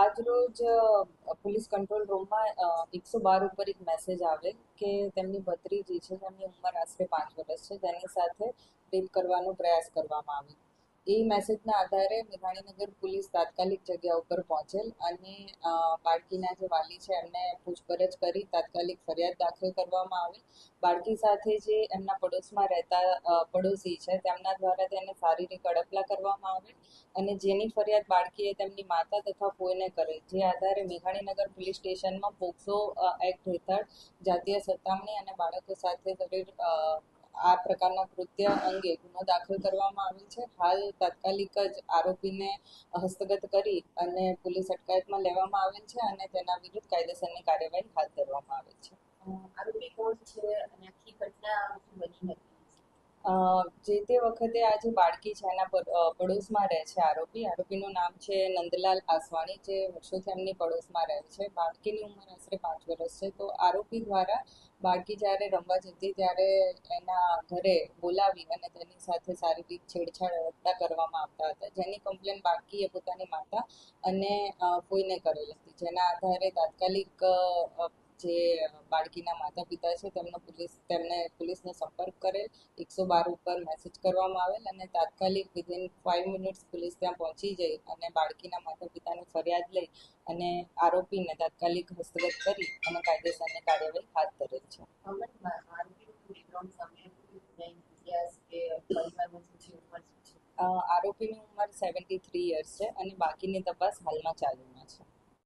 આજરોજ police control રૂમમાં 112 ઉપર એક મેસેજ આવેલ કે તેમની ભત્રીજી છે, જેમની ઉંમર આશરે 5 વર્ષ છે, તેની સાથે રેપ કરવાનો પ્રયાસ કરવામાં આવ્યો. એ મેસેજના આધારે મેઘાણીનગર પોલીસ તાત્કાલિક જગ્યા ઉપર પહોંચેલ અને બાળકીના જે વાલી છે એમને પૂછપરછ કરી તાત્કાલિક ફરિયાદ દાખલ કરવામાં આવી. બાળકી સાથે જે એમના પડોશમાં રહેતા પડોશી છે તેમના દ્વારા તેને શારીરિક અડપલા કરવામાં આવે અને જેની ફરિયાદ બાળકીએ તેમની માતા તથા ફોઈને કરેલ, જે આધારે મેઘાણીનગર પોલીસ સ્ટેશનમાં પોક્સો એક્ટ હેઠળ જાતીય સતામણી અને બાળકો સાથે કરેલ આ પ્રકારના કૃત્ય અંગે ગુનો દાખલ કરવામાં આવેલ છે. હાલ તાત્કાલિક જ આરોપીને હસ્તગત કરી અને પોલીસ અટકાયતમાં લેવામાં આવેલ છે અને તેના વિરુદ્ધ કાયદેસરની કાર્યવાહી હાથ ધરવામાં આવેલ છે. આરોપી કોણ છે અને આખી ઘટના બની હતી? જે તે વખતે આ જે બાળકી છે એના પડોશમાં રહે છે આરોપીનું નામ છે નંદલાલ આસવાણી, જે વર્ષોથી એમની પડોશમાં રહે છે. બાળકીની ઉંમર આશરે 5 વર્ષ છે. તો આરોપી દ્વારા બાળકી જ્યારે રમવા જતી ત્યારે એના ઘરે બોલાવી અને તેની સાથે શારીરિક છેડછાડ કરવામાં આવતા હતા, જેની કમ્પ્લેન બાળકીએ પોતાની માતા અને ફોઈને કરેલી હતી. જેના આધારે તાત્કાલિક જે બાળકીના માતા પિતા છે તેમને પોલીસનો સંપર્ક કરેલ, 112 ઉપર મેસેજ કરવામાં આવેલ અને તાત્કાલિક વિધિન 5 મિનિટ્સ પોલીસ ત્યાં પહોંચી જઈ અને બાળકીના માતા પિતાની ફરિયાદ લઈ અને આરોપીને તાત્કાલિક હસ્તગત કરી અને કાયદેસરની કાર્યવાહી હાથ ધરેલ છે. આરોપીની ઉંમર 73 યર્સ છે અને બાકીની તપાસ હાલમાં ચાલુમાં છે.